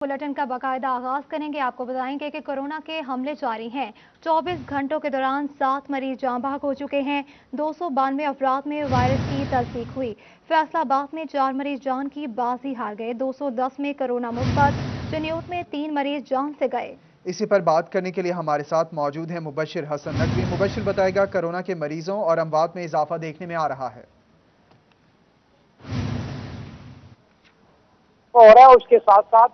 Bulletin का बाकायदा आगाज करेंगे। आपको बताएंगे कि कोरोना के हमले जारी हैं। 24 घंटों के दौरान 7 मरीज जाँ बहक हो चुके हैं। 292 अफराद में वायरस की तस्दीक हुई। फैसलाबाद में 4 मरीज जान की बाजी हार गए। 210 में कोरोना मुस्बत। जन्यूट में 3 मरीज जान से गए। इसी पर बात करने के लिए हमारे साथ मौजूद हैं मुबशिर हसन नकवी। मुबशिर बताएगा, कोरोना के मरीजों और अमवात में इजाफा देखने में आ रहा है। हो रहा है, उसके साथ साथ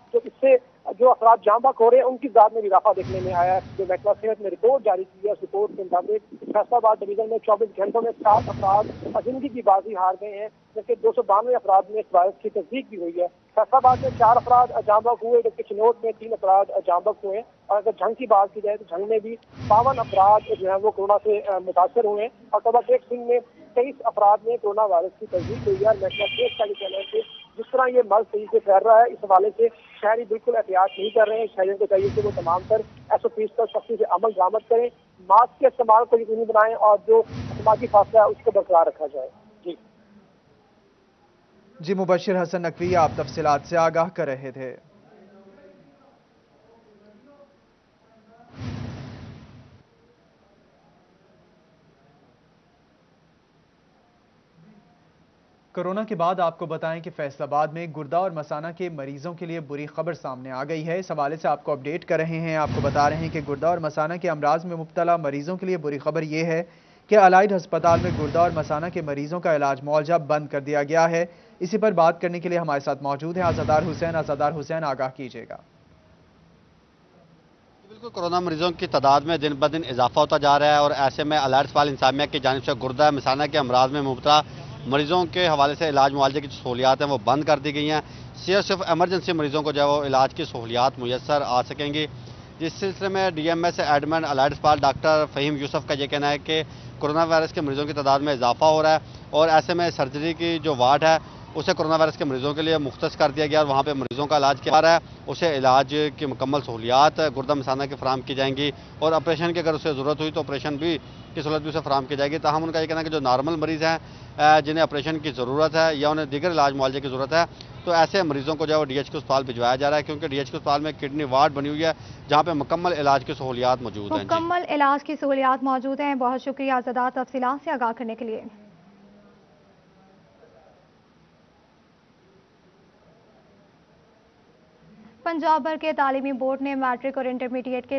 जो अफराद जाँ बहक हो रहे हैं उनकी दाद में इजाफा देखने में आया है। जो महकमा सेहत ने रिपोर्ट जारी की है, उस रिपोर्ट के मुताबिक फैसलाबाद डिवीजन में 24 घंटों में 7 अफराद जिंदगी की बाजी हार गए हैं, जबकि 292 अफराद में इस वायरस की तस्दीक भी हुई है। फैसलाबाद में 4 अफराद जाँ बहक हुए, जबकि चिनौट में 3 अफराद जाँ बहक हुए। और अगर झंग की बात की जाए तो झंग में भी 52 अफराद जो है वो कोरोना से मुतासर हुए हैं। और कबा टेक सिंह में 23 अफराद में कोरोना वायरस की तस्दीक हुई है। महकमा सेहत का कहना है कि जिस तरह ये मर्ज तेजी से फैल रहा है, इस हवाले से शहरी बिल्कुल एहतियात नहीं कर रहे हैं। शहरियों को चाहिए कि वो तमाम तर SOPs पर सख्ती से अमल दरामद करें, मास्क के इस्तेमाल को यकीनी बनाएं और जो समाजी फासला है उसको बरकरार रखा जाए। जी मुबशिर हसन नकवी, आप तफसीलात से आगाह कर रहे थे। कोरोना के बाद आपको बताएं कि फैसलाबाद में गुर्दा और मसाना के मरीजों के लिए बुरी खबर सामने आ गई है। इस हवाले से आपको अपडेट कर रहे हैं। आपको बता रहे हैं कि गुर्दा और मसाना के अमराज में मुब्तला मरीजों के लिए बुरी खबर यह है कि अलाइड अस्पताल में गुर्दा और मसाना के मरीजों का इलाज मुआवजा बंद कर दिया गया है। इसी पर बात करने के लिए हमारे साथ मौजूद है आज़ादार हुसैन। आज़ादार हुसैन, आगाह कीजिएगा। बिल्कुल, कोरोना मरीजों की तादाद में दिन ब दिन इजाफा होता जा रहा है और ऐसे में अलाइड अस्पताल इंतजामिया की जानिब से गुर्दा मसाना के अमराज में मुब्तला मरीजों के हवाले से इलाज मुआवजे की सहूलियात हैं वो बंद कर दी गई हैं। सिर्फ एमरजेंसी मरीजों को जो है वो इलाज की सहूलियात मुयसर आ सकेंगी। जिस सिलसिले में DMS एडमिन अलाइड अस्पताल डॉक्टर फ़हीम यूसुफ का ये कहना है कि कोरोना वायरस के मरीजों की तादाद में इजाफा हो रहा है और ऐसे में सर्जरी की जो वार्ड है उसे कोरोना वायरस के मरीजों के लिए मुख्तस कर दिया गया और वहाँ पे मरीजों का इलाज किया जा रहा है। उसे इलाज की मुकम्मल सहूलियात गुर्दा मसाना की फराम की जाएंगी और ऑपरेशन की अगर उसे ज़रूरत हुई तो ऑपरेशन भी की सहूलत भी उसे फराम की जाएगी। ताहम उनका ये कहना है कि जो नॉर्मल मरीज़ हैं जिन्हें ऑपरेशन की ज़रूरत है या उन्हें दीगर इलाज मुआवजे की ज़रूरत है तो ऐसे मरीजों को जो है वो DHQ अस्पताल भिजवाया जा रहा है, क्योंकि DHQ अस्पताल में किडनी वार्ड बनी हुई है जहाँ पे मुकम्मल इलाज की सहूलियात मौजूद हैं। मुकम्मल इलाज की सहूलियात मौजूद हैं। बहुत शुक्रिया आज़ादार तफसीलात से आगाह करने के लिए। पंजाब भर के तालीमी बोर्ड ने मैट्रिक और इंटरमीडिएट के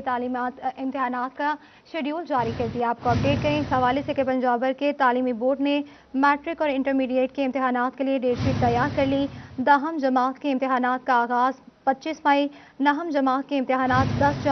इम्तहानात का शेड्यूल जारी कर दिया। आपको अपडेट करें इस हवाले से कि पंजाब भर के तालीमी बोर्ड ने मैट्रिक और इंटरमीडिएट के इम्तहानात के लिए डेट शीट तैयार कर ली। दाहम जमात के इम्तहानात का आगाज़ 25 मई, नहम जमात के इम्तहानात 10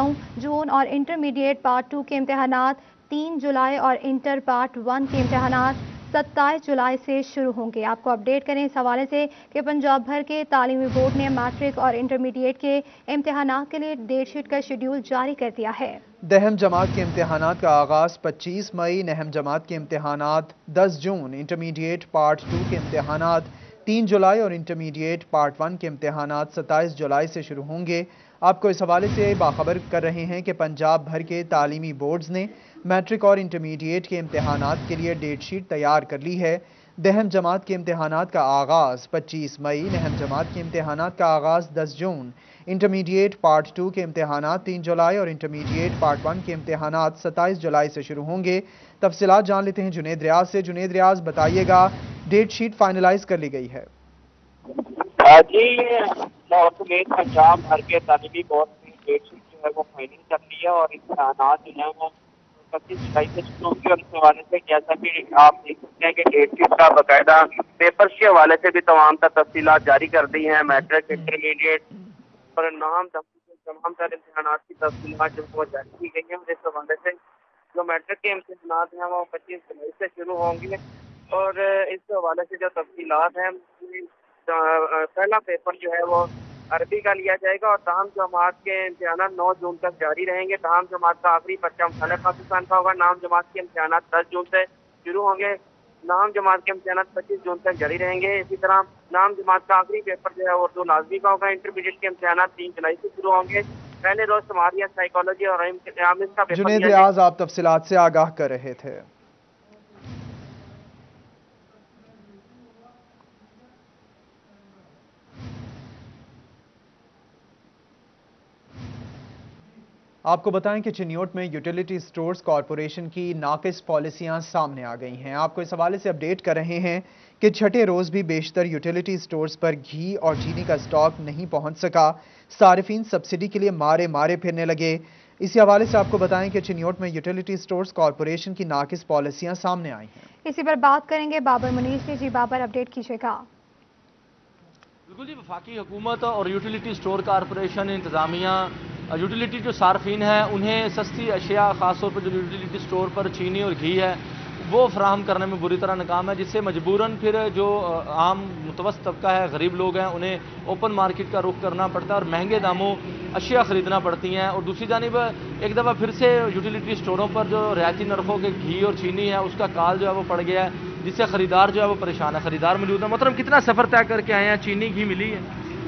जून और इंटरमीडिएट पार्ट 2 के इम्तहानात 3 जुलाई और इंटर पार्ट 1 के इम्तहानात 27 जुलाई से शुरू होंगे। आपको अपडेट करें इस हवाले से कि पंजाब भर के तालीमी बोर्ड ने मैट्रिक और इंटरमीडिएट के इम्तहानात के लिए डेट शीट का शेड्यूल जारी कर दिया है। दहम जमात के इम्तहानात का आगाज़ 25 मई, नहम जमात के इम्तहानात 10 जून, इंटरमीडिएट पार्ट 2 के इम्तहानात 3 जुलाई और इंटरमीडिएट पार्ट 1 के इम्तहानात 27 जुलाई से शुरू होंगे। आपको इस हवाले से बाखबर कर रहे हैं कि पंजाब भर के तालीमी बोर्ड्स ने मैट्रिक और इंटरमीडिएट के इम्तहानात के लिए डेट शीट तैयार कर ली है। दहम जमात के इम्तहानात का आगाज़ 25 मई, नहम जमात के इम्तहानात का आगाज़ 10 जून, इंटरमीडिएट पार्ट 2 के इम्तहानात 3 जुलाई और इंटरमीडिएट पार्ट 1 के इम्तहानात 27 जुलाई से शुरू होंगे। तफसीलात जान लेते हैं जुनेद रियाज से। जुनेद रियाज, बताइएगा, डेट शीट फाइनलाइज कर ली गई है? जी पंजाब भर के तालीमी बोर्ड ने डेट शीट जो है वो फाइनल कर ली है और इम्तहानात जो है वो 25 जुलाई से शुरू होंगे। और इस हवाले से जैसा कि आप देख सकते हैं कि डेट शीट का बाकायदा पेपर्स के हवाले से भी तमाम तफसीलात जारी कर दी हैं। मैट्रिक, इंटरमीडिएट और तमाम तर इम्तहानात की तफसीलात जो वो जारी की गई हैं। और इस हवाले से जो मैट्रिक के इम्तहानात हैं वो 25 जुलाई से शुरू होंगे और इस हवाले से जो तफसीलात हैं पहला पेपर जो है वो अरबी का लिया जाएगा और तमाम जमात के इम्तहानात 9 जून तक जारी रहेंगे। तमाम जमात का आखिरी पर्चा मुसालिफ पाकिस्तान का होगा। नाम जमात के इम्तहानात 10 जून से शुरू होंगे। नाम जमात के इम्तहानात 25 जून तक जारी रहेंगे। इसी तरह नाम जमात का आखिरी पेपर जो है उर्दू लाजमी का होगा। इंटरमीडिएट के इम्तहानात 3 जुलाई से शुरू होंगे। पहले रोज समारिया, साइकोलॉजी और का पेपर जुनेद रियाज, आप तफसीलात से आगाह कर रहे थे। آپ کو بتائیں کہ چنیوٹ میں یوٹیلیٹی سٹورز کارپوریشن کی ناقص پالیسیاں سامنے آ گئی ہیں۔ آپ کو اس حوالے سے اپڈیٹ کر رہے ہیں کہ چھٹے روز بھی بیشتر یوٹیلیٹی سٹورز پر گھی اور چینی کا سٹاک نہیں پہنچ سکا۔ صارفین سبسڈی کے لیے مارے پھرنے لگے۔ اسی حوالے سے آپ کو بتائیں کہ چنیوٹ میں یوٹیلیٹی سٹورز کارپوریشن کی ناقص پالیسیاں سامنے آئی ہیں۔ اسی پر بات کریں گے بابر منیر سے۔ جی بابر، اپڈیٹ کیجیے گا۔ بالکل جی، وفاقی حکومت اور یوٹیلیٹی سٹور کارپوریشن انتظامیہ یوٹیلیٹی جو صارفین ہیں انہیں سستی اشیاء، خاص طور پر جو یوٹیلیٹی سٹور پر چینی اور گھی ہے وہ فراہم کرنے میں بری طرح ناکام ہے، جس سے مجبوراً پھر جو عام متوسط طبقہ ہے، غریب لوگ ہیں، انہیں اوپن مارکیٹ کا رخ کرنا پڑتا ہے اور مہنگے داموں اشیاء خریدنا پڑتی ہیں۔ اور دوسری جانب ایک دفعہ پھر سے یوٹیلیٹی سٹوروں پر جو رعایتی نرخوں کے گھی اور چینی ہے اس کا کال جو ہے وہ پڑ گیا ہے، جس سے خریدار جو ہے وہ پریشان ہے۔ خریدار موجود ہے۔ محترم، کتنا سفر طے کر کے آئے ہیں؟ چینی گھی ملی ہے؟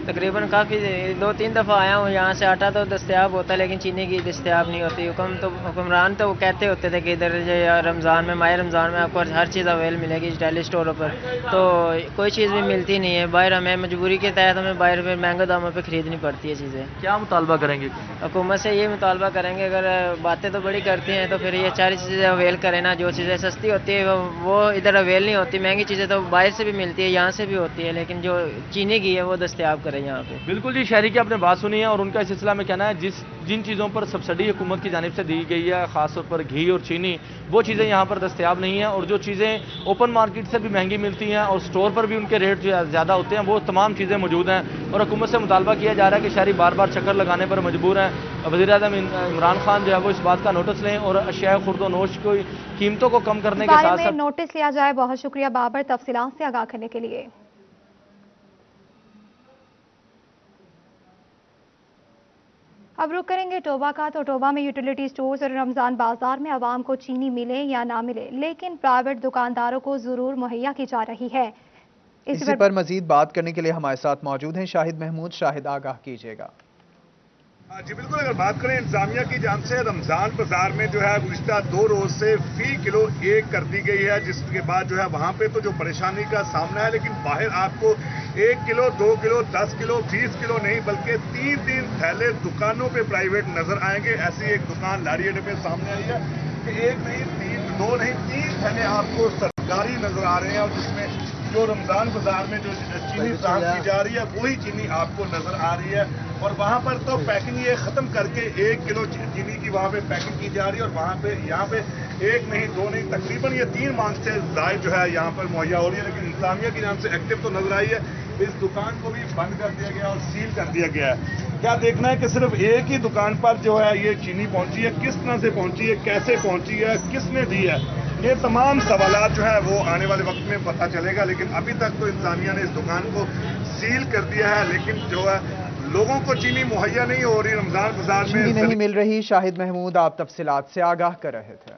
تقریباً کافی 2-3 دفعہ آیا ہوں یہاں سے۔ آٹا تو دستیاب ہوتا ہے لیکن چینی کی دستیاب نہیں ہوتی۔ حکمران تو وہ کہتے ہوتے تھے کہ ادھر رمضان میں، ماہ رمضان میں آپ کو ہر چیز اویل ملے گی ریٹیل اسٹوروں پر، تو کوئی چیز بھی ملتی نہیں ہے۔ باہر ہمیں مجبوری کے تحت ہمیں باہر پھر مہنگے داموں پہ خریدنی پڑتی ہے چیزیں۔ کیا مطالبہ کریں گے؟ حکومت سے یہ مطالبہ کریں گے، اگر باتیں تو بڑی کرتی ہیں تو پھر یہ ساری چیزیں اویل کریں نا۔ جو چیزیں سستی ہوتی ہے وہ ادھر اویل نہیں ہوتی، مہنگی چیزیں تو باہر سے بھی ملتی ہے، یہاں سے بھی ہوتی ہے، لیکن جو چینی کی ہے وہ دستیاب کریں یہاں پہ۔ بالکل جی، شہری کی آپ نے بات سنی ہے اور ان کا اس سلسلہ میں کہنا ہے جن چیزوں پر سبسڈی حکومت کی جانب سے دی گئی ہے، خاص طور پر گھی اور چینی، وہ چیزیں یہاں پر دستیاب نہیں ہیں، اور جو چیزیں اوپن مارکیٹ سے بھی مہنگی ملتی ہیں اور سٹور پر بھی ان کے ریٹ جو زیادہ ہوتے ہیں وہ تمام چیزیں موجود ہیں۔ اور حکومت سے مطالبہ کیا جا رہا ہے کہ شہری بار بار چکر لگانے پر مجبور ہیں۔ وزیر اعظم عمران خان جو ہے وہ اس بات کا نوٹس لیں اور اشیاء خرد و نوش کی قیمتوں کو کم کرنے کے ساتھ ساتھ نوٹس لیا جائے۔ بہت شکریہ بابر، تفصیلات سے آگاہ کرنے کے لیے۔ اب رخ کریں گے ٹوبہ کا، تو ٹوبہ میں یوٹیلیٹی سٹورز اور رمضان بازار میں عوام کو چینی ملے یا نہ ملے، لیکن پرائیویٹ دکانداروں کو ضرور مہیا کی جا رہی ہے۔ اسی پر مزید بات کرنے کے لیے ہمارے ساتھ موجود ہیں شاہد محمود۔ شاہد، آگاہ کیجیے گا۔ جی بالکل، اگر بات کریں انتظامیہ کی جانب سے رمضان بازار میں جو ہے گزشتہ 2 روز سے فی کلو 1 کر دی گئی ہے، جس کے بعد جو ہے وہاں پہ تو جو پریشانی کا سامنا ہے، لیکن باہر آپ کو 1 کلو 2 کلو 10 کلو 20 کلو نہیں بلکہ 3 تھیلے دکانوں پہ پرائیویٹ نظر آئیں گے۔ ایسی ایک دکان لاڑی اڈے پہ سامنے آئی ہے کہ 1 نہیں 2 نہیں 3 تھیلے آپ کو سرکاری نظر آ رہے ہیں، اور جس میں جو رمضان بازار میں جو چینی فراہم کی جا رہی ہے وہی چینی آپ کو نظر آ رہی ہے۔ اور وہاں پر تو پیکنگ یہ ختم کر کے 1 کلو چینی کی وہاں پہ پیکنگ کی جا رہی ہے، اور وہاں پہ یہاں پہ 1 نہیں 2 نہیں تقریباً یہ 3 مانگ سے زائد جو ہے یہاں پر مہیا ہو رہی ہے، لیکن انتظامیہ کی جانب سے ایکٹیو تو نظر آئی ہے۔ اس دکان کو بھی بند کر دیا گیا اور سیل کر دیا گیا ہے۔ کیا دیکھنا ہے کہ صرف ایک ہی دکان پر جو ہے یہ چینی پہنچی ہے، کس طرح سے پہنچی ہے، کیسے پہنچی ہے، کس نے دی ہے، یہ تمام سوالات جو ہے وہ آنے والے وقت میں پتہ چلے گا۔ لیکن ابھی تک تو انتظامیہ نے اس دکان کو سیل کر دیا ہے، لیکن جو ہے لوگوں کو چینی مہیا نہیں ہو رہی رمضان بازار میں، چینی نہیں مل رہی۔ شاہد محمود، آپ تفصیلات سے آگاہ کر رہے تھے۔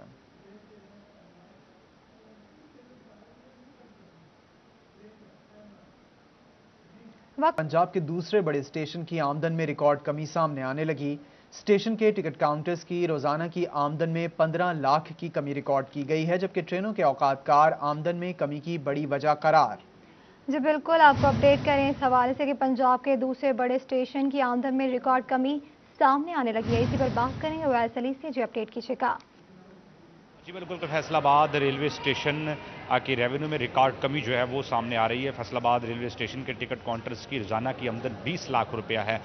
پنجاب کے دوسرے بڑے اسٹیشن کی آمدن میں ریکارڈ کمی سامنے آنے لگی۔ اسٹیشن کے ٹکٹ کاؤنٹرز کی روزانہ کی آمدن میں 15 لاکھ کی کمی ریکارڈ کی گئی ہے، جبکہ ٹرینوں کے اوقات کار آمدن میں کمی کی بڑی وجہ قرار۔ جی بالکل، آپ کو اپڈیٹ کریں اس حوالے سے کہ پنجاب کے دوسرے بڑے اسٹیشن کی آمدن میں ریکارڈ کمی سامنے آنے لگی ہے۔ اسی پر بات کریں گے ویس علی سے۔ جی اپڈیٹ کیجیے گا۔ جی بالکل، فیصل آباد ریلوے اسٹیشن کی ریونیو میں ریکارڈ کمی جو ہے وہ سامنے آ رہی ہے۔ فیصل آباد ریلوے اسٹیشن کے ٹکٹ کاؤنٹرز کی روزانہ کی آمدن 20 لاکھ روپیہ ہے،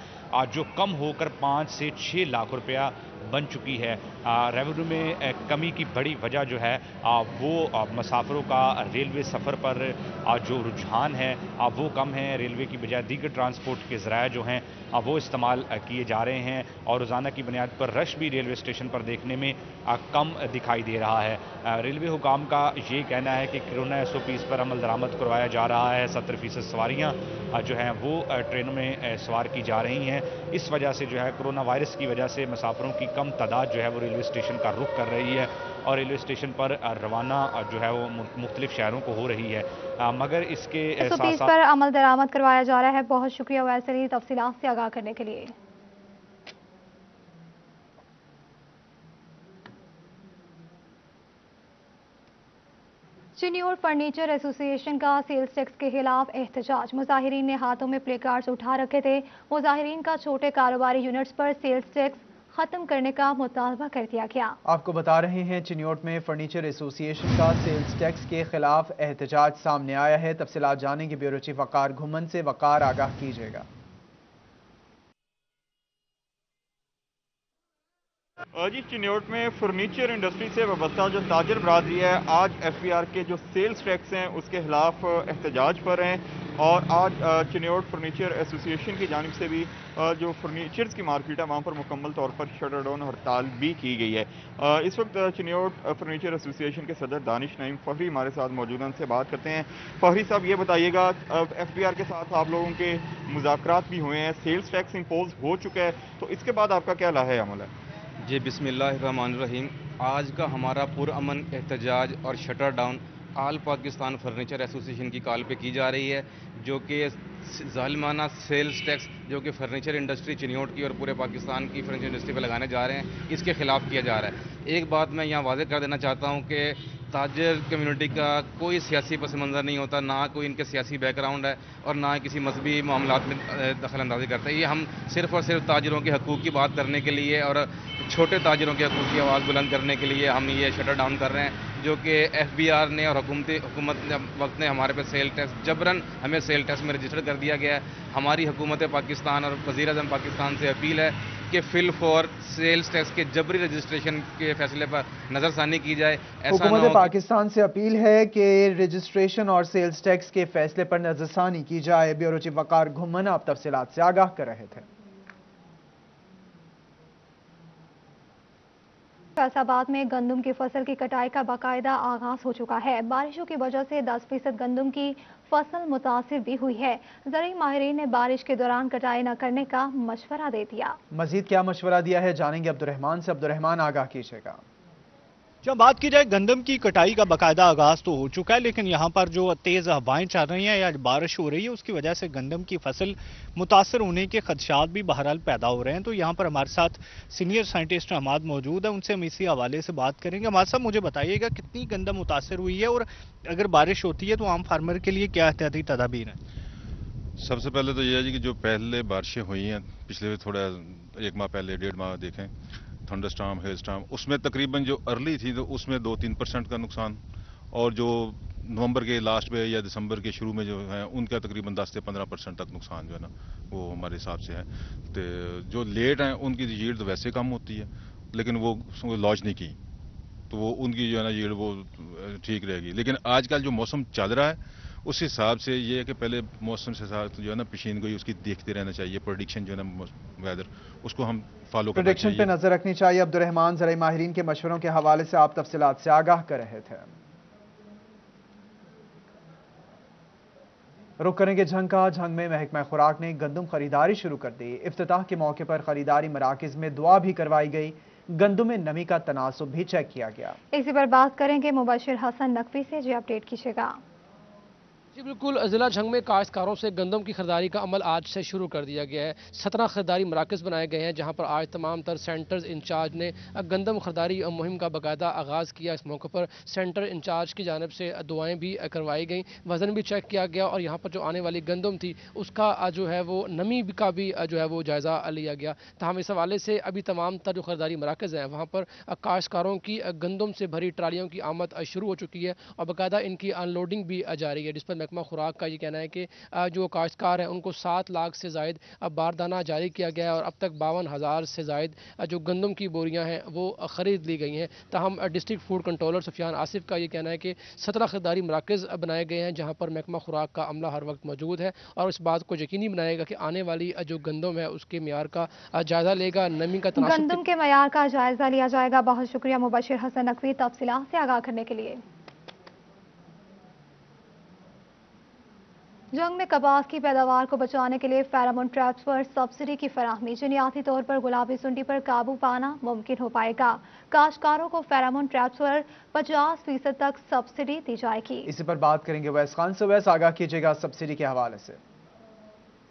جو کم ہو کر 5 سے 6 لاکھ روپیہ بن چکی ہے۔ ریونیو میں کمی کی بڑی وجہ جو ہے وہ مسافروں کا ریلوے سفر پر جو رجحان ہے وہ کم ہے۔ ریلوے کی بجائے دیگر ٹرانسپورٹ کے ذرائع جو ہیں وہ استعمال کیے جا رہے ہیں، اور روزانہ کی بنیاد پر رش بھی ریلوے اسٹیشن پر دیکھنے میں کم دکھائی دے رہا ہے۔ ریلوے حکام کا یہ کہنا ہے کہ کرونا SOPs پر عمل درآمد کروایا جا رہا ہے۔ 70% سواریاں جو ہیں وہ ٹرینوں میں سوار کی جا رہی ہیں۔ اس وجہ سے جو ہے کرونا وائرس کی وجہ سے مسافروں کی کم تعداد جو ہے وہ ریلوے اسٹیشن کا رخ کر رہی ہے، اور ریلوے اسٹیشن پر روانہ جو ہے وہ مختلف شہروں کو ہو رہی ہے، مگر اس کے SOPs پر عمل درآمد کروایا جا رہا ہے۔ بہت شکریہ ویس علی، تفصیلات سے آگاہ کرنے کے لیے۔ چنیوٹ فرنیچر ایسوسی ایشن کا سیلز ٹیکس کے خلاف احتجاج۔ مظاہرین نے ہاتھوں میں پلے کارڈز اٹھا رکھے تھے۔ مظاہرین کا چھوٹے کاروباری یونٹس پر سیلز ٹیکس ख़त्म करने का मुतालबा कर दिया गया। आपको बता रहे हैं चिन्योट में फर्नीचर एसोसिएशन का सेल्स टैक्स के खिलाफ एहतजाज सामने आया है। तफसीलात जानेंगे ब्यूरो चीफ वकार घुमन से। वकार, आगाह कीजिएगा। जी, चिन्योट में फर्नीचर इंडस्ट्री से वाबस्ता जो ताजर बरादरी है आज FBR के जो सेल्स टैक्स हैं उसके खिलाफ एहतजाज पर हैं और आज चिन्योट फर्नीचर एसोसिएशन की जानिब से भी जो फर्नीचर्स की मार्केट है वहाँ पर मुकम्मल तौर पर शटर डाउन हड़ताल भी की गई है। इस वक्त चिन्योट फर्नीचर एसोसिएशन के सदर दानिश नईम फहरी हमारे साथ मौजूद हैं, उनसे बात करते हैं। फहरी साहब, ये बताइएगा FBR के साथ आप लोगों के मुज़ाकरात भी हुए हैं, सेल्स टैक्स इम्पोज हो चुका है, तो इसके बाद आपका क्या लाहे अमल है? जी, बिस्मिल्लाहिर्रहमानिर्रहीम। आज का हमारा पुरअमन एहतजाज और शटर डाउन आल पाकिस्तान फर्नीचर एसोसिएशन की कॉल पे की जा रही है, जो कि ज़ालिमाना सेल्स टैक्स जो कि फर्नीचर इंडस्ट्री चिन्योट की और पूरे पाकिस्तान की फर्नीचर इंडस्ट्री पे लगाने जा रहे हैं, इसके खिलाफ किया जा रहा है। एक बात मैं यहाँ वाज़ेह कर देना चाहता हूँ कि ताजर कम्युनिटी का कोई सियासी पस मंज़र नहीं होता, ना कोई इनके सियासी बैकग्राउंड है और ना किसी मजहबी मामलात में दखल अंदाजी करता है। ये हम सिर्फ़ और सिर्फ ताजरों के हकूक़ की बात करने के लिए और छोटे ताजरों के हकूक़ की आवाज़ बुलंद करने के लिए हम ये शटर डाउन कर रहे हैं, जो कि FBR ने और हुकूमत वक्त ने हमारे पे सेल टैक्स जबरन हमें सेल टैक्स में रजिस्टर कर दिया गया है। हमारी हुकूमत पाकिस्तान और वज़ीर-ए-आज़म पाकिस्तान से अपील है कि फिल फॉर सेल्स टैक्स के जबरी रजिस्ट्रेशन के फैसले पर नज़रसानी की जाए। हुकूमत पाकिस्तान से अपील है कि रजिस्ट्रेशन और सेल्स टैक्स के फैसले पर नज़रसानी की जाए। ब्यूरो चीफ वकार घुमन आप तफसीलात से आगाह कर रहे थे। फैसलाबाद में गंदम की फसल की कटाई का बाकायदा आगाज हो चुका है। बारिशों की वजह से 10% गंदम की फसल मुतासिर भी हुई है। ज़रूरी माहिरीन ने बारिश के दौरान कटाई न करने का मशवरा दे दिया। मजीद क्या मशवरा दिया है जानेंगे अब्दुर्रहमान से। अब्दुर्रहमान, आगाह कीजिएगा। जब बात की जाए गंदम की कटाई का बाकायदा आगाज तो हो चुका है, लेकिन यहाँ पर जो तेज़ हवाएं चल रही हैं या बारिश हो रही है उसकी वजह से गंदम की फसल मुतासर होने के खदशात भी बहरहाल पैदा हो रहे हैं। तो यहाँ पर हमारे साथ सीनियर साइंटिस्ट अहमद मौजूद है, उनसे हम इसी हवाले से बात करेंगे। अहमद साहब, मुझे बताइएगा कितनी गंदम मुतासर हुई है और अगर बारिश होती है तो आम फार्मर के लिए क्या एहतियाती तदाबीर है? सबसे पहले तो यह है कि जो पहले बारिशें हुई हैं पिछले थोड़ा 1 माह पहले 1.5 माह देखें, थंडरस्टॉर्म, हेलस्टॉर्म, उसमें तकरीबन जो अर्ली थी तो उसमें 2-3% का नुकसान, और जो नवंबर के लास्ट में या दिसंबर के शुरू में जो है उनका तकरीबन 10 से 15% तक नुकसान जो है ना वो हमारे हिसाब से है। तो जो लेट हैं उनकी यील्ड तो वैसे कम होती है, लेकिन वो लॉन्च नहीं की तो वो उनकी जो है ना यील्ड वो ठीक रहेगी। लेकिन आजकल जो मौसम चल रहा है उस हिसाब से ये है कि पहले मौसम से साथ जो है ना पेशीन गोई उसकी देखते रहना चाहिए। प्रेडिक्शन जो है ना वेदर उसको हम फॉलो करना चाहिए, प्रेडिक्शन पे नजर रखनी चाहिए। अब्दुर्रहमान, ज़राई माहिरीन के मशवरों के हवाले से आप तफसीलात से आगाह कर रहे थे। रुक करेंगे झंग का। झंग में महकमा खुराक ने गंदम खरीदारी शुरू कर दी। इफ्तिताह के मौके पर खरीदारी मराकिज में दुआ भी करवाई गई। गंदम में नमी का तनासुब भी चेक किया गया। इसी पर बात करेंगे मुबशिर हसन नकवी से। जी, अपडेट कीजिएगा। जी बिल्कुल, ज़िला झंग में काश्तकारों से गंदम की खरीदारी का अमल आज से शुरू कर दिया गया है। 17 खरीदारी मराकज़ बनाए गए हैं जहां पर आज तमाम तर सेंटर्स इंचार्ज ने गंदम खरीदारी मुहिम का बाकायदा आगाज़ किया। इस मौके पर सेंटर इंचार्ज की जानिब से दुआएं भी करवाई गई, वज़न भी चेक किया गया और यहाँ पर जो आने वाली गंदम थी उसका जो है वो नमी का भी जो है वो जायज़ा लिया गया। तमाम इस हवाले से अभी तमाम तर जो खरीदारी मराकज़ हैं वहाँ पर काश्तकारों की गंदम से भरी ट्रालियों की आमद शुरू हो चुकी है और बाकायदा इनकी अनलोडिंग भी जारी है, जिस पर महकमा खुराक का ये कहना है कि जो काश्तकार हैं उनको 7 लाख से ज़ायद बारदाना जारी किया गया है और अब तक 52,000 से ज़ायद जो गंदम की बोरियां हैं वो ख़रीद ली गई हैं। ताहम district food controller Sufiyan Asif का ये कहना है कि 17 खरीदारी मराकज़ बनाए गए हैं जहाँ पर महकमा खुराक का अमला हर वक्त मौजूद है और इस बात को यकीनी बनाएगा कि आने वाली जो गंदम है उसके मियार का जायज़ा लेगा, नमी का गंदम के मियार का जायज़ा लिया जाएगा। बहुत शुक्रिया मुबशिर हसन नकवी तफसीलात से आगाह करने के लिए। जंग में कपास की पैदावार को बचाने के लिए फेरोमोन ट्रैप्स पर सब्सिडी की फराहमी, जिनियाती तौर पर गुलाबी सुंडी पर काबू पाना मुमकिन हो पाएगा। काश्तकारों को फेरोमोन ट्रैप्स पर 50% तक सब्सिडी दी जाएगी। इसी पर बात करेंगे वैस खान से। वैस, आगाह कीजिएगा सब्सिडी के हवाले से।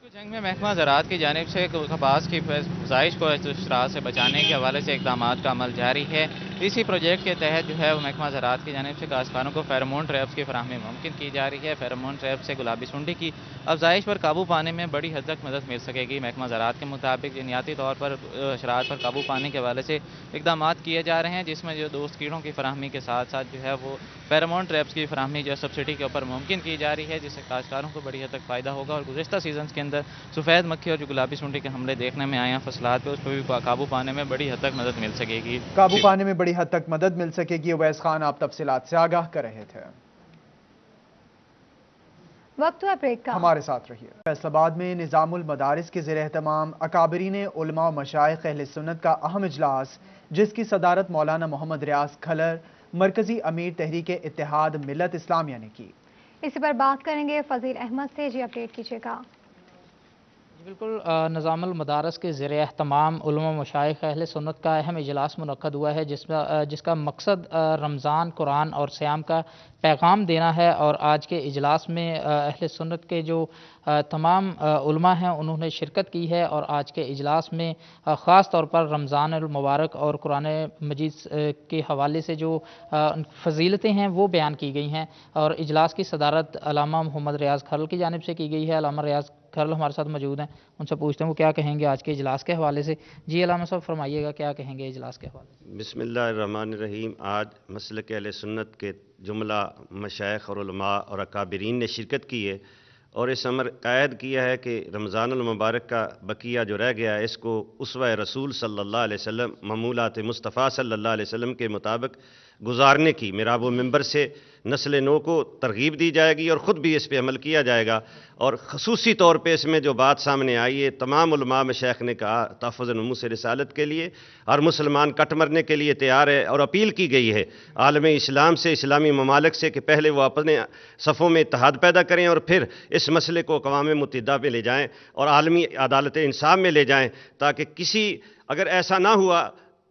जंग में महकमा ज़राअत की जानिब से कपास की फ़ज़ाइश को इस तरह से बचाने के हवाले से इकदाम का अमल जारी है। इसी प्रोजेक्ट के तहत जो है वो महकमा ज़राअत की जानिब से काश्तकारों को फेरोमोन ट्रैप्स की फराहमी मुमकिन की जा रही है। फेरोमोन ट्रैप से गुलाबी सुंडी की अफजाइश पर काबू पाने में बड़ी हद तक मदद मिल सकेगी। महकमा ज़राअत के मुताबिक जिन्याती तौर पर हशरात पर काबू पाने के हवाले से इकदाम किए जा रहे हैं, जिसमें जो दोस्त कीड़ों की फराहमी के साथ साथ जो है वो फेरोमोन ट्रैप्स की फराहमी जो सब्सिडी के ऊपर मुमकिन की जा रही है, जिससे काश्तकारों को बड़ी हद तक फ़ायदा होगा। और गुज़िश्ता सीजन के अंदर सफ़ेद मक्खी और जो गुलाबी सुंडी के हमले देखने में आए हैं फसलात पे, उस पर भी काबू पाने में बड़ी हद तक मदद मिल सकेगी। काबू पाने में बड़ी हद तक मदद मिल सकेगी। उवैस खान आप तफसीलात से आगाह कर रहे थे। वक्त हुआ ब्रेक का, हमारे साथ रहिए। फैसलाबाद में निज़ामुल मदारिस के ज़ेर एहतमाम अकाबरीन उलमा व मशाइख अहले सुन्नत का अहम इजलास, जिसकी सदारत मौलाना मोहम्मद रियाज खलर मरकजी अमीर तहरीक इत्तेहाद मिल्लत इस्लामिया ने की। इसी पर बात करेंगे फजील अहमद से। जी अपडेट कीजिएगा। बिल्कुल, निज़ामुल मदारस के ज़ेर एहतमाम उलमा मशाइख अहले सुन्नत का अहम इजलास मुनक्कद हुआ है, जिसका मकसद रमज़ान, कुरान और सियाम का पैगाम देना है। और आज के इजलास में अहले सुन्नत के जो तमाम उलमा हैं उन्होंने शिरकत की है। और आज के इजलास में ख़ास तौर पर रमज़ान अल मुबारक और कुरान मजीद के हवाले से जो फ़जीलतें हैं वो बयान की गई हैं। और इजलास की सदारत अल्लामा मोहम्मद रियाज खलल की जानिब से की गई है। अल्लामा रियाज खलल हमारे साथ मौजूद हैं, उनसे पूछते हैं वो क्या कहेंगे आज के इजलास के हवाले से। जी अल्लामा साहब फरमाइएगा, क्या कहेंगे इजलास के हवाले से। बिस्मिल्लाहिर्रहमानिर्रहीम। आज मसलक अहले सुन्नत के जुमला मशाइख और उलमा और अकाबरीन ने शिरकत की है और इस अमर कायद किया है कि रमज़ान अल मुबारक का बकिया जो रह गया है इसको उसवा रसूल सल्लल्लाहु अलैहि वसल्लम ममूलात मुस्तफ़ा सल्लल्लाहु अलैहि वसल्लम के मुताबिक गुजारने की मिराब मिंबर से नस्ल नो को तरगीब दी जाएगी और ख़ुद भी इस पर अमल किया जाएगा। और ख़ुसूसी तौर पे इसमें जो बात सामने आई है, तमाम उलमा मशाइख ने कहा तहफ़्फ़ुज़ नमूस रिसालत के लिए हर मुसलमान कट मरने के लिए तैयार है। और अपील की गई है आलम इस्लाम से, इस्लामी ममालिक से कि पहले वो अपने सफ़ों में इत्तेहाद पैदा करें और फिर इस मसले को अक़वाम मुत्तहिदा में ले जाएँ और आलमी अदालत इंसाफ में ले जाएँ, ताकि किसी अगर ऐसा ना हुआ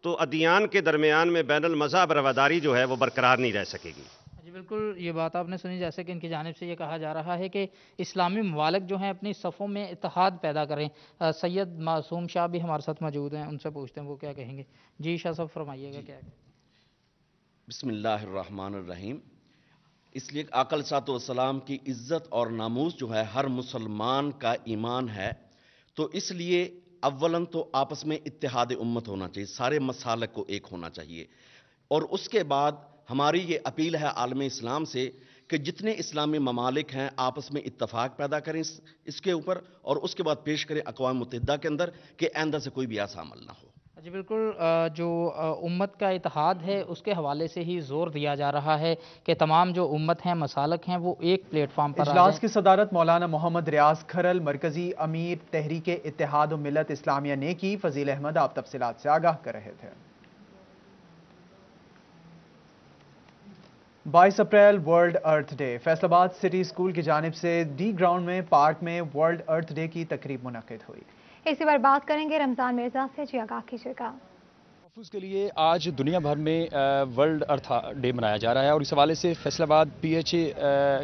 तो अदियान के दरमियान में बैनुल मज़हब रवादारी जो है वो बरकरार नहीं रह सकेगी। जी बिल्कुल, ये बात आपने सुनी, जैसे कि इनकी जानिब से ये कहा जा रहा है कि इस्लामी ममालिक जो हैं अपनी सफ़ों में इत्तेहाद पैदा करें। सैयद मासूम शाह भी हमारे साथ मौजूद हैं, उनसे पूछते हैं वो क्या कहेंगे। जी शाह साहब फरमाइएगा क्या। बिस्मिल्लाहिर्रहमानिर्रहीम। इसलिए आका अलैहिस्सलाम की इज़्ज़त और नामूस जो है हर मुसलमान का ईमान है, तो इसलिए अव्वलन तो आपस में इत्तेहाद उम्मत होना चाहिए, सारे मसालक को एक होना चाहिए। और उसके बाद हमारी ये अपील है आलम इस्लाम से कि जितने इस्लामी ममालिक हैं आपस में इत्तफाक पैदा करें इसके ऊपर और उसके बाद पेश करें अक़वाम मुत्तहिदा के अंदर कि आइंदा से कोई भी ऐसा अमल ना हो। जी बिल्कुल, जो उम्मत का इत्तेहाद है उसके हवाले से ही जोर दिया जा रहा है कि तमाम जो उम्मत हैं, मसालक हैं, वो एक प्लेटफार्म पर इजलास की सदारत मौलाना मोहम्मद रियाज खलल मरकजी अमीर तहरीक इत्तेहाद मिल्लत इस्लामिया ने की। फजील अहमद आप तफसीलात से आगाह कर रहे थे। 22 अप्रैल वर्ल्ड अर्थ डे। फैसलाबाद सिटी स्कूल की जानिब से डी ग्राउंड में पार्क में वर्ल्ड अर्थ डे की तकरीब मुनक़िद हुई। इसी पर बात करेंगे रमज़ान मिर्ज़ा से। जी आगाह कीजिएगा। के लिए आज दुनिया भर में वर्ल्ड अर्थ डे मनाया जा रहा है और इस हवाले से फैसलाबाद PHA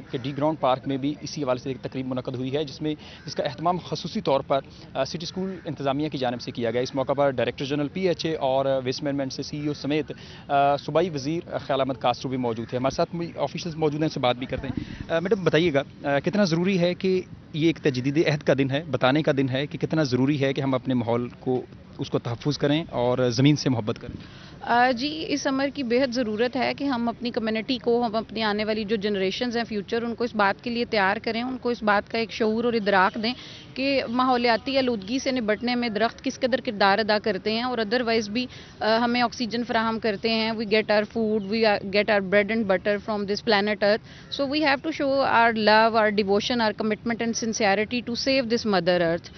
के डी ग्राउंड पार्क में भी इसी हवाले से एक तकरीब मुनक़्क़द हुई है, जिसका अहतमाम ख़ुसूसी तौर पर सिटी स्कूल इंतज़ामिया की जानिब से किया गया। इस मौका पर डायरेक्टर जनरल PHA और वेस्ट मैनेजमेंट से CEO समेत सूबाई वज़ीर ख़याल अहमद कासरू भी मौजूद थे। हमारे साथ ऑफिशियल्स मौजूद हैं, उनसे बात भी करते हैं। मैडम बताइएगा कितना ज़रूरी है कि ये एक तजदीद अहद का दिन है, बताने का दिन है कि कितना ज़रूरी है कि हम अपने माहौल को उसको तहफ़्फ़ुज़ करें और ज़मीन से मोहब्बत करें। जी, इस समर की बेहद ज़रूरत है कि हम अपनी कम्युनिटी को, हम अपनी आने वाली जो जनरेशन्स हैं फ्यूचर, उनको इस बात के लिए तैयार करें, उनको इस बात का एक शऊर और इदराक दें कि माहौलियाती आलूदगी से निपटने में दरख्त किस कदर किरदार अदा करते हैं और अदरवाइज़ भी हमें ऑक्सीजन फराहम करते हैं। We get our food, we get our bread and butter from this planet earth, so we have to show our love, our devotion, our commitment and sincerity to save this mother earth.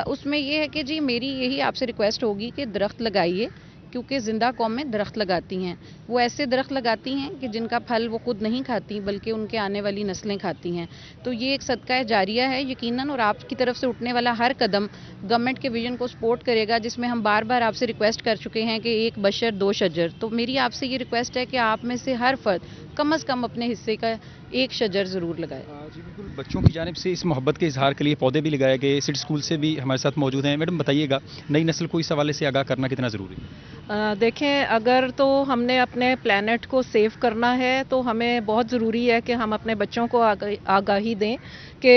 उसमें यह है कि जी मेरी यही आपसे request होगी कि दरख्त लगाइए, क्योंकि ज़िंदा कौमें दरख्त लगाती हैं। वो ऐसे दरख्त लगाती हैं कि जिनका फल वो खुद नहीं खाती बल्कि उनके आने वाली नस्लें खाती हैं। तो ये एक सदका जारिया है यकीनन, और आपकी तरफ से उठने वाला हर कदम गवर्नमेंट के विजन को सपोर्ट करेगा, जिसमें हम बार बार आपसे रिक्वेस्ट कर चुके हैं कि एक बशर दो शजर। तो मेरी आपसे ये रिक्वेस्ट है कि आप में से हर फर्द कम अज़ कम अपने हिस्से का एक शजर ज़रूर लगाए। जी बिल्कुल, बच्चों की जानिब से इस मोहब्बत के इजहार के लिए पौधे भी लगाए गए। सिटी स्कूल से भी हमारे साथ मौजूद हैं। मैडम बताइएगा, नई नस्ल को इस हवाले से आगाह करना कितना ज़रूरी है? देखें, अगर तो हमने अपने प्लैनेट को सेव करना है तो हमें बहुत ज़रूरी है कि हम अपने बच्चों को आगाही दें कि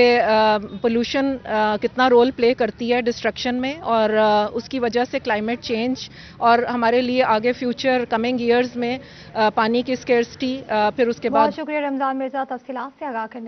पोल्यूशन कितना रोल प्ले करती है डिस्ट्रक्शन में, और उसकी वजह से क्लाइमेट चेंज और हमारे लिए आगे फ्यूचर कमिंग ईयर्स में पानी की स्केर्सिटी, फिर उसके बाद। बहुत शुक्रिया रमज़ान मिर्ज़ा तफसीलात से आगाह करने